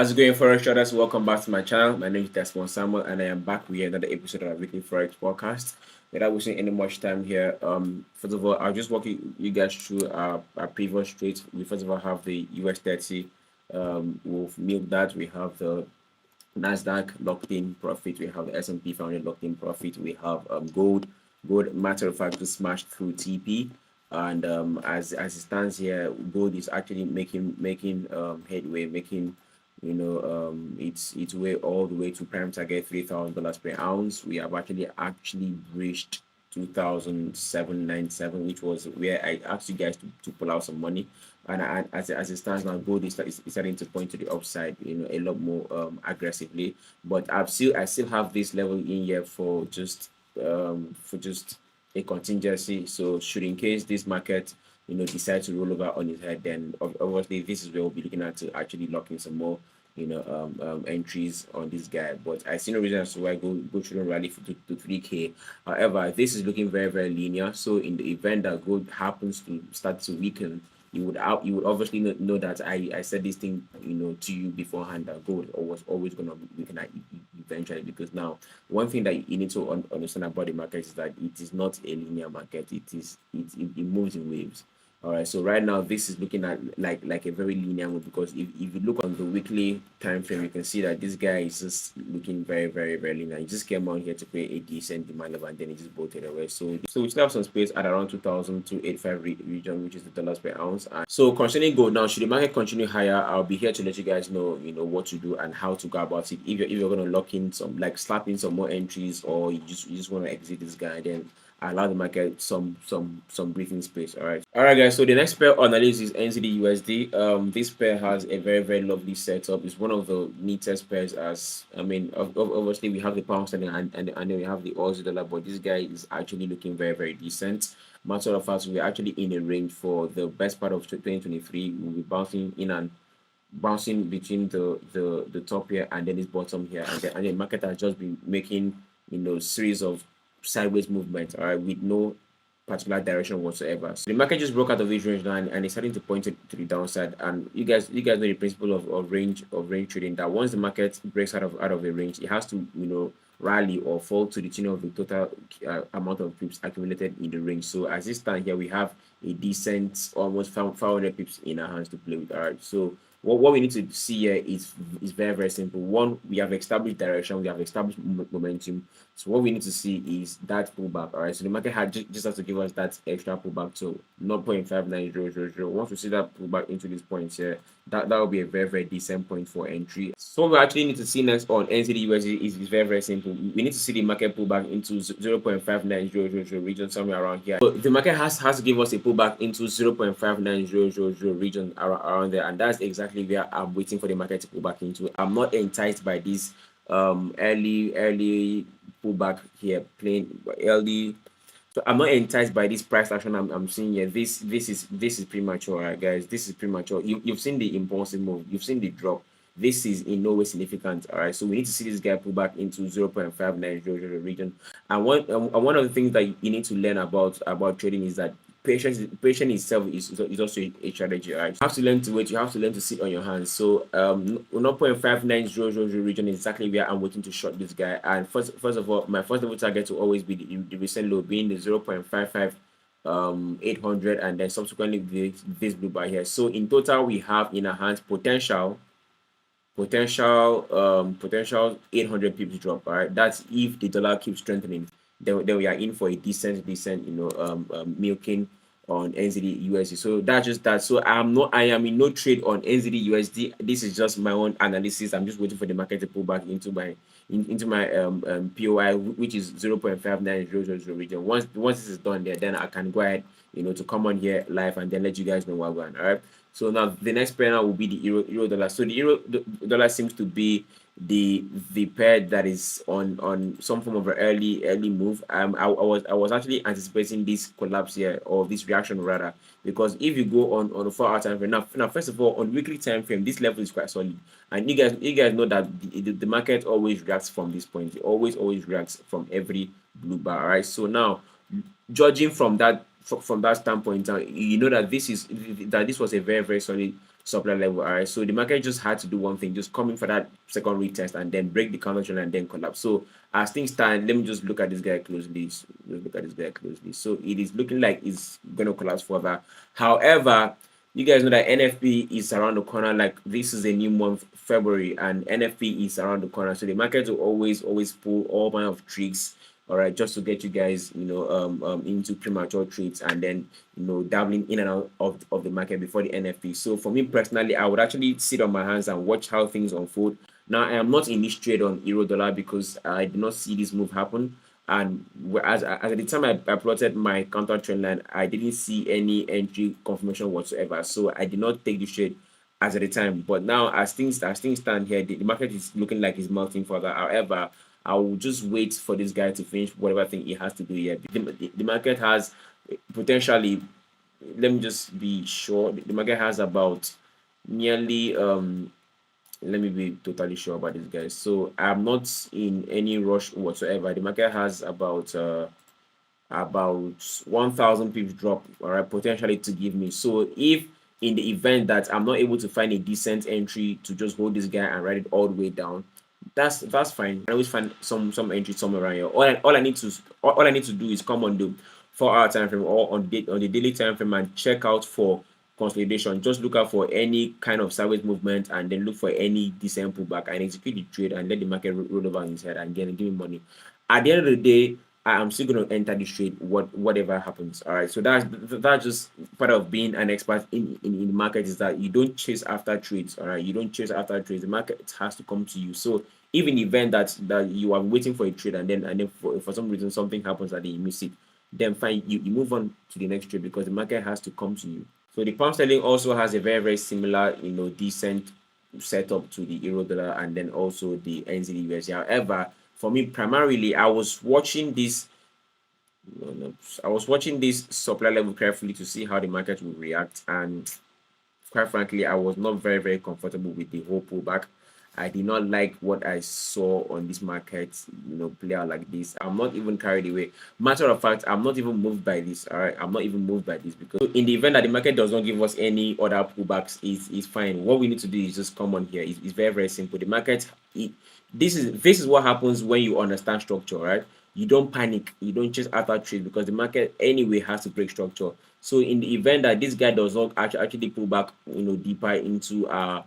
How's it going, Forex traders? Welcome back to my channel. My name is Desmond Samuel, and I am back with another episode of our weekly Forex Forecast. Without wasting any much time here, first of all, I'll just walk you guys through our previous trades. We first of all have the US 30. We've milked that. We have the Nasdaq locked in profit. We have the S&P 500 locked in profit. We have gold. Gold, matter of fact, just smashed through TP. And as it stands here, gold is actually making headway, making its way all the way to prime target $3,000 per ounce. We have actually breached 2,797, which was where I asked you guys to pull out some money. And as it stands now, gold is starting to point to the upside, a lot more aggressively. But I still have this level in here for just a contingency. So should in case this market decide to roll over on its head, then obviously this is where we'll be looking at to actually lock in some more entries on this guy. But I see no reason as to why gold shouldn't rally to 3K. However, this is looking very, very linear. So in the event that gold happens to start to weaken, you would obviously know that I said this thing to you beforehand, that gold was always going to weaken eventually. Because now one thing that you need to understand about the market is that it is not a linear market. It moves in waves. All right, so right now this is looking at like a very linear move, because if you look on the weekly time frame, you can see that this guy is just looking very, very, very linear. He just came on here to pay a decent demand level, and then he just bolted away. So we still have some space at around 2,285 region, which is the dollars per ounce. And so concerning gold now, should the market continue higher, I'll be here to let you guys know what to do and how to go about it. If you're going to lock in some, like slap in some more entries, or you just want to exit this guy, then allow the market some breathing space. All right guys, so the next pair on the list is NZD-USD. This pair has a very, very lovely setup. It's one of the neatest pairs. As I mean, obviously we have the pound sterling and then we have the Aussie dollar, but this guy is actually looking very, very decent. Matter of fact, we're actually in a range for the best part of 2023. We'll be bouncing in and bouncing between the top here and then this bottom here, and the market has just been making series of sideways movement, all right, with no particular direction whatsoever. So the market just broke out of this range now, and it's starting to point to the downside. And you guys know the principle of range trading, that once the market breaks out of a range, it has to rally or fall to the tune of the total amount of pips accumulated in the range. So as this stand here, we have a decent almost 500 pips in our hands to play with. All right, so what we need to see here is very, very simple. One, we have established direction, we have established momentum. So what we need to see is that pullback. All right, so the market had just has to give us that extra pullback to 0.59000. Once we see that pullback into this point here, that will be a very, very decent point for entry. So what we actually need to see next on NZD-USD is very, very simple. We need to see the market pullback into 0.59000 region, somewhere around here. So the market has to give us a pullback into 0.59000 region around there, and that's exactly where I'm waiting for the market to pull back into. I'm not enticed by this early pullback here, plain early. So I'm not enticed by this price action I'm seeing here. This is premature, right, guys. This is premature. You've seen the impulsive move, you've seen the drop. This is in no way significant. All right, so we need to see this guy pull back into 0.59000 region. And one of the things that you need to learn about trading is that patience itself is also a strategy. Right, you have to learn to wait, you have to learn to sit on your hands. So 0.59000 region is exactly where I'm waiting to short this guy. And first of all, my first level target will always be the recent low, being the 0.55 800, and then subsequently this blue bar here. So in total, we have in our hands potential 800 pips drop. All right, that's if the dollar keeps strengthening. Then we are in for a decent milking on NZD-USD. So that's just that. So I am in no trade on NZD-USD. This is just my own analysis. I'm just waiting for the market to pull back into my POI, which is 0.59000 region. Once this is done there, then I can go ahead to come on here live and then let you guys know what we're going. All right, so now the next pair now will be the euro dollar. So the euro dollar seems to be the pair that is on some form of an early move. I was actually anticipating this collapse here, or this reaction rather, because if you go on a 4-hour time frame, now first of all, on weekly time frame, this level is quite solid, and you guys know that the market always reacts from this point. It always reacts from every blue bar. All right, so now judging from that standpoint, you know that this was a very, very solid supply level. All right, so the market just had to do one thing, just come in for that second retest and then break the counter trend and then collapse. So as things stand, let me just look at this guy closely. So it is looking like it's going to collapse further. However, you guys know that NFP is around the corner. Like, this is a new month, February, and NFP is around the corner. So the market will always pull all kind of tricks, all right, just to get you guys, into premature trades and then, dabbling in and out of the market before the NFP. So for me personally, I would actually sit on my hands and watch how things unfold. Now, I am not in this trade on euro dollar because I did not see this move happen. And as at the time I plotted my counter trend line, I didn't see any entry confirmation whatsoever. So I did not take the trade as at the time. But now, as things stand here, the market is looking like it's melting further. However, I will just wait for this guy to finish whatever thing he has to do here. The market has potentially, let me just be sure, the market has about nearly let me be totally sure about this, guys. So I'm not in any rush whatsoever. The market has about 1,000 pips drop, all right, potentially to give me. So if in the event that I'm not able to find a decent entry to just hold this guy and ride it all the way down, that's fine. I always find some entry somewhere around here. All I need to do is come on the 4-hour time frame or on the daily time frame and check out for consolidation. Just look out for any kind of sideways movement and then look for any decent pullback and execute the trade and let the market roll over on his head and give me money. At the end of the day, I am still going to enter the trade whatever happens. All right, so that's just part of being an expert in the market, is that you don't chase after trades. All right, you don't chase after trades. The market has to come to you. So even the event that you are waiting for a trade and then for some reason something happens that you miss it, then fine, you move on to the next trade because the market has to come to you. So the pound sterling also has a very similar, decent setup to the euro dollar and then also the NZD USD. However, for me primarily, I was watching this supply level carefully to see how the market will react, and quite frankly, I was not very comfortable with the whole pullback. I did not like what I saw on this market, play out like this. I'm not even carried away. Matter of fact, I'm not even moved by this. All right, I'm not even moved by this, because in the event that the market does not give us any other pullbacks, it's fine. What we need to do is just come on here. It's very simple. The market, this is what happens when you understand structure, right? You don't panic, you don't chase after trade, because the market anyway has to break structure. So in the event that this guy does not actually pull back, deeper into our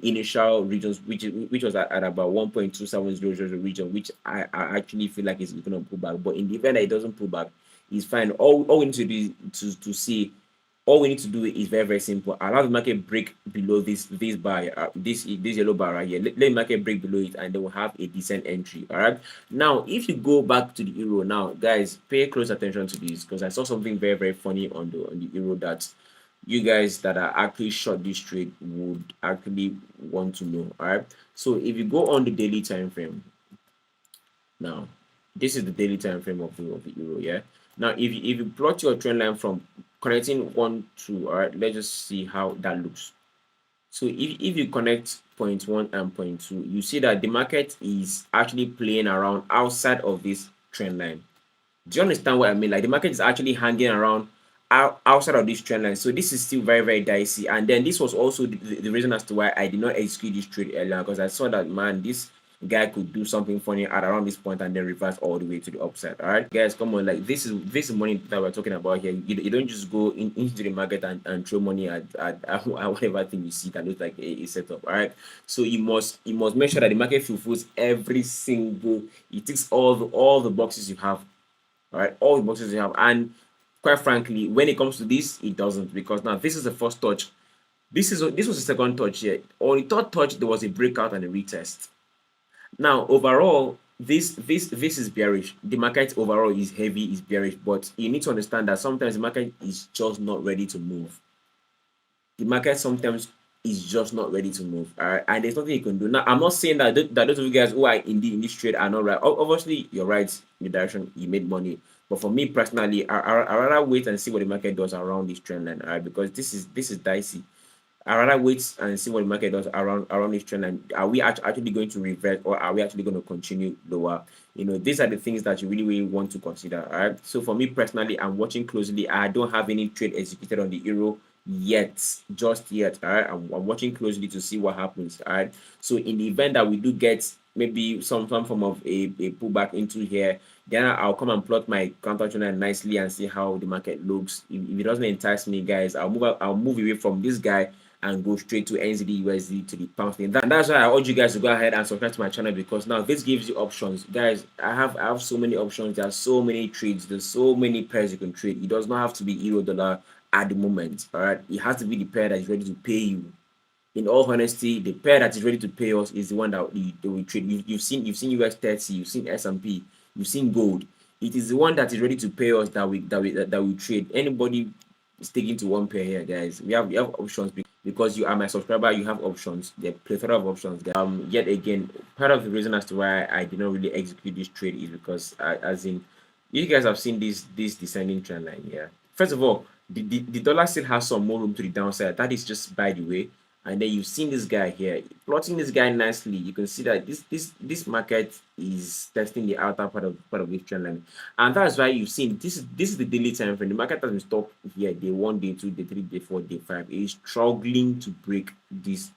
initial regions, which was at about 1.270 region, which I actually feel like is going to pull back. But in the event that it doesn't pull back, it's fine. All we need to do is to see. All we need to do is very simple. Allow the market break below this bar, this yellow bar right here. Let the market break below it, and then we'll have a decent entry. All right. Now, if you go back to the euro, now guys, pay close attention to this, because I saw something very funny on the euro that you guys that are actually short this trade would actually want to know. All right. So if you go on the daily time frame, now this is the daily time frame of the euro. Yeah. Now, if you plot your trend line from connecting 1 2, all right, let's just see how that looks. So if you connect point 1 and point 2, you see that the market is actually playing around outside of this trend line. Do you understand what I mean? Like, the market is actually hanging around outside of this trend line. So this is still very dicey. And then this was also the reason as to why I did not execute this trade earlier, because I saw that, man, this guy could do something funny at around this point and then reverse all the way to the upside. All right, guys, come on. Like, this is money that we're talking about here. You don't just go into the market and throw money at whatever thing you see that looks like a setup. All right, so you must make sure that the market fulfills every single, it ticks all the boxes you have. All right, all the boxes you have. And quite frankly, when it comes to this, it doesn't, because now this is the first touch. This was the second touch here. On the third touch, there was a breakout and a retest. Now, overall, this is bearish. The market overall is heavy, is bearish, but you need to understand that sometimes the market is just not ready to move. The market sometimes is just not ready to move. All right, and there's nothing you can do. Now, I'm not saying that those of you guys who are in this trade are not right. Obviously, you're right in the direction you made money. But for me personally, I rather wait and see what the market does around this trend line, all right? Because this is dicey. I rather wait and see what the market does around this trend line. Are we actually going to revert, or are we actually going to continue lower? These are the things that you really want to consider. All right. So for me personally, I'm watching closely. I don't have any trade executed on the euro just yet. All right, I'm watching closely to see what happens. All right, so in the event that we do get maybe some form of a pullback into here, then I'll come and plot my counter channel nicely and see how the market looks. If it doesn't entice me, guys, I'll move away from this guy and go straight to NZD USD to the pound sterling. And that's why I urge you guys to go ahead and subscribe to my channel, because now this gives you options, guys. I have so many options. There are so many trades. There's so many pairs you can trade. It does not have to be euro dollar at the moment. All right, it has to be the pair that is ready to pay you. In all honesty, the pair that is ready to pay us is the one that we trade. You've seen US 30, you've seen S&P, you've seen gold. It is the one that is ready to pay us that we trade. Anybody sticking to one pair here, guys, we have options. Because you are my subscriber, you have options. There are plethora of options, guys. Yet again, part of the reason as to why I did not really execute this trade is because as in, you guys have seen this descending trend line here. First of all, the dollar still has some more room to the downside. That is just by the way. And then you've seen this guy here plotting this guy nicely. You can see that this market is testing the outer part of this trend line, and that's why you've seen this is the daily time frame. The market has been stopped here day 1, day 2, day 3, day 4, day 5. It is struggling to break this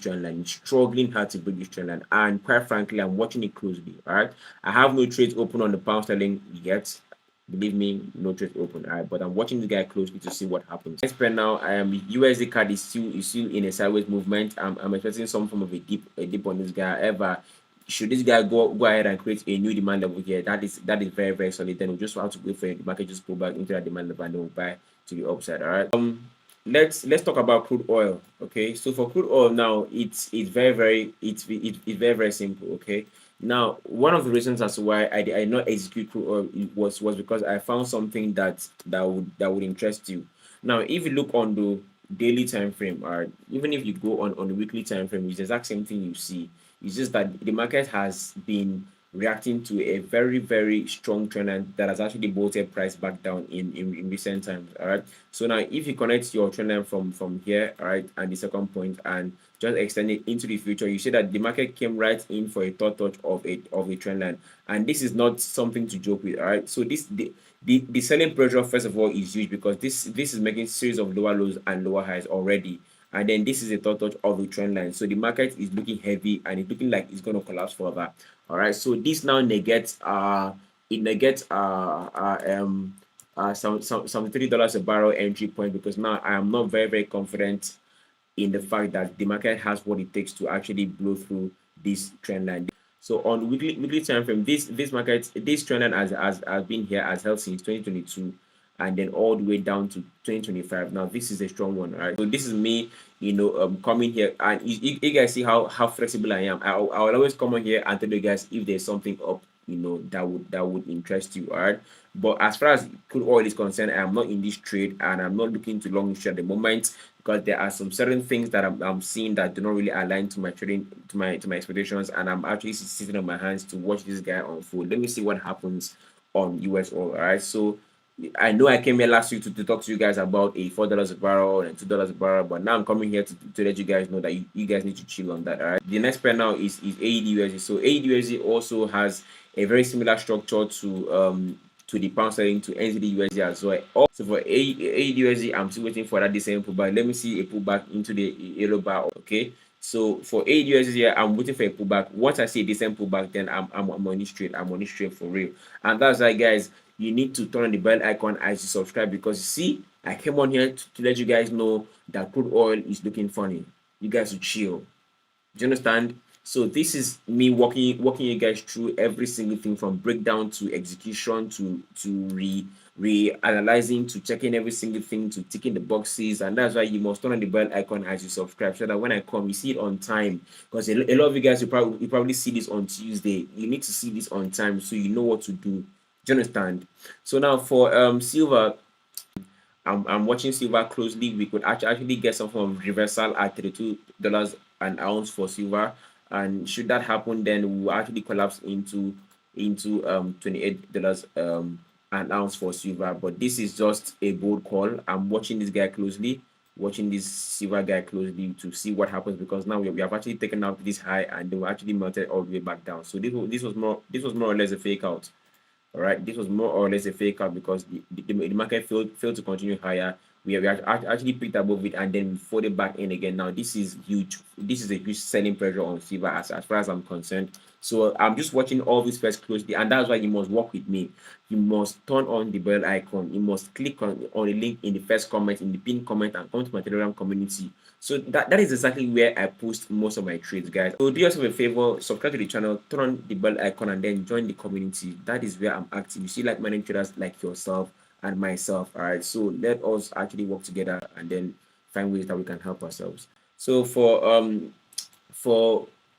trend line. It's struggling hard to break this trend line, and quite frankly, I'm watching it closely. All right, I have no trades open on the pound sterling yet. Believe me, no trade open. All right, but I'm watching this guy closely to see what happens. Next pair now, USD card is still in a sideways movement. I'm expecting some form of a dip on this guy. However, should this guy go ahead and create a new demand level here, that is very, very solid. Then we'll just have to wait for the market just pull back into that demand level and then we'll buy to the upside. All right. Let's talk about crude oil. Okay, so for crude oil now, it's very simple. Okay, now one of the reasons as to why I did not execute crude oil was because I found something that would interest you. Now if you look on the daily time frame, or even if you go on the weekly time frame, it's the exact same thing you see. It's just that the market has been reacting to a very strong trend line that has actually bolted price back down in recent times. All right, so now if you connect your trend line from here, all right, and the second point, and just extend it into the future, you see that the market came right in for a third touch of a trend line, and this is not something to joke with. All right, so the selling pressure, first of all, is huge, because this is making series of lower lows and lower highs already, and then this is a third touch of a trend line. So the market is looking heavy and it's looking like it's going to collapse further. All right, so this now negates some $3 a barrel entry point, because now I am not very confident in the fact that the market has what it takes to actually blow through this trend line. So on weekly time frame, this trend line has been here, has held since 2022, and then all the way down to 2025. Now this is a strong one. All right, so this is me, coming here, and you guys see how flexible I am. I will always come on here and tell you guys if there's something up, that would interest you. All right, but as far as crude oil is concerned, I am not in this trade, and I'm not looking to long share at the moment, because there are some certain things that I'm seeing that do not really align to my trading, to my expectations, and I'm actually sitting on my hands to watch this guy unfold. Let me see what happens on US oil. All right, so I know I came here last week to talk to you guys about a $4 a barrel and $2 a barrel, but now I'm coming here to let you guys know that you guys need to chill on that. All right, the next pair now is AUD. So AUD also has a very similar structure to the pound sterling, to NZD USD as well. So for AUD, I'm still waiting for that descent pullback. Let me see a pullback into the yellow bar. Okay, so for AUD here, I'm waiting for a pullback. Once I see a decent pullback, then I'm on this trade. I'm on this trade for real. And that's why, guys, you need to turn on the bell icon as you subscribe, because you see, I came on here to let you guys know that crude oil is looking funny. You guys should chill. Do you understand? So this is me walking you guys through every single thing, from breakdown to execution to re-analyzing, to checking every single thing, to ticking the boxes. And that's why you must turn on the bell icon as you subscribe, so that when I come, you see it on time. Because a lot of you guys, you probably see this on Tuesday. You need to see this on time so you know what to do. Do you understand? So now for silver, I'm watching silver closely. We could actually get some form of reversal at $32 an ounce for silver, and should that happen, then we will actually collapse into $28 an ounce for silver. But this is just a bold call. I'm watching this guy closely, watching this silver guy closely to see what happens, because now we have actually taken out this high and they were actually melted all the way back down. So this was more or less a fake out. All right, this was more or less a fake out, because the market failed to continue higher we actually picked above it and then we folded back in again. Now this is huge. This is a huge selling pressure on silver as far as I'm concerned. So I'm just watching all these first closely, and that's why you must work with me. You must turn on the bell icon. You must click on the link in the first comment, in the pinned comment, and come to my Telegram community. So that is exactly where I post most of my trades, guys. So do yourself a favor, subscribe to the channel, turn on the bell icon, and then join the community. That is where I'm active. You see like-minded traders like yourself and myself. All right, so let us actually work together and then find ways that we can help ourselves. So for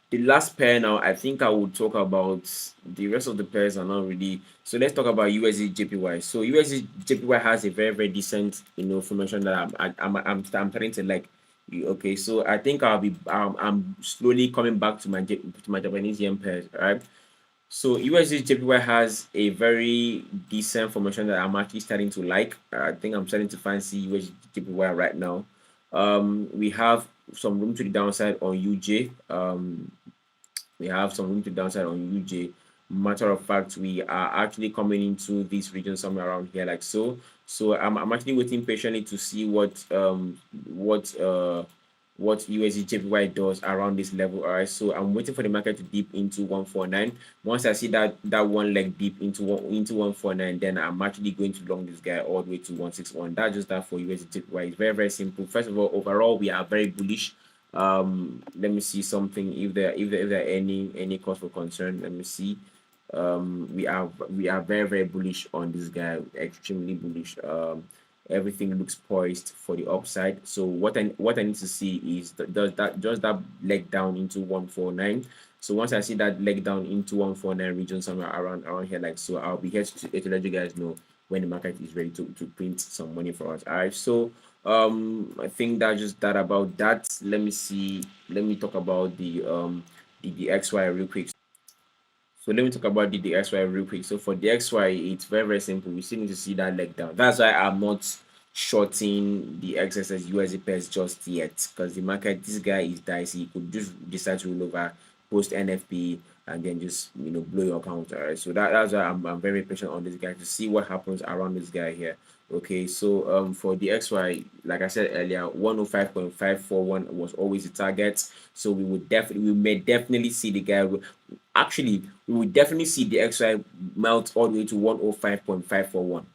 the last pair now, I think I will talk about the rest of the pairs are not really. So let's talk about Usdjpy. So Usdjpy has a very decent formation that I'm starting to like. Okay, so I think I'm slowly coming back to my Japanese yen pairs. All right. So Usdjpy has a very decent formation that I'm actually starting to like. I think I'm starting to fancy Usdjpy right now. We have some room to the downside on UJ. We have some room to the downside on UJ. Matter of fact, we are actually coming into this region somewhere around here, like so. So I'm actually waiting patiently to see what Usdjpy does around this level. All right, so I'm waiting for the market to dip into 149. Once I see that one leg dip into 149, then I'm actually going to long this guy all the way to 161. That's just that for Usdjpy. It's very simple. First of all, overall we are very bullish. Let me see something, if there are any cause for concern. Let me see. We are very bullish on this guy, extremely bullish. Everything looks poised for the upside. So what I need to see is does that leg down into 149. So once I see that leg down into 149 region somewhere around here, like so, I'll be here to let you guys know when the market is ready to print some money for us. All right, so I think that's just that about that. Let me talk about the XY real quick. So let me talk about the XY real quick. So for the XY, it's very simple. We still need to see that leg down. That's why I'm not shorting the XSS USD just yet, because the market, this guy is dicey. He could just decide to roll over post NFP and then just blow your account. All right, so that's why I'm very patient on this guy to see what happens around this guy here. Okay, so for the XY, like I said earlier, 105.541 was always the target. So we may definitely see the guy. Actually, we will definitely see the XY melt all the way to 105.541.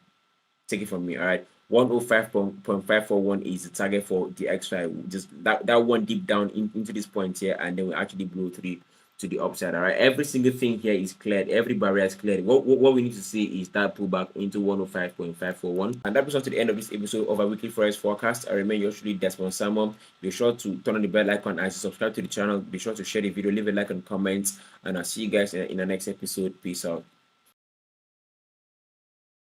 Take it from me, all right? 105.541 is the target for the XY. Just that one deep down into this point here, and then we actually blow to the upside. All right, every single thing here is cleared, every barrier is cleared. What we need to see is that pullback into 105.541. And that brings us to the end of this episode of our weekly Forex forecast. I remain yours truly, Desmond Salmon. Be sure to turn on the bell icon as you subscribe to the channel. Be sure to share the video, leave a like and comment, and I'll see you guys in the next episode. Peace out.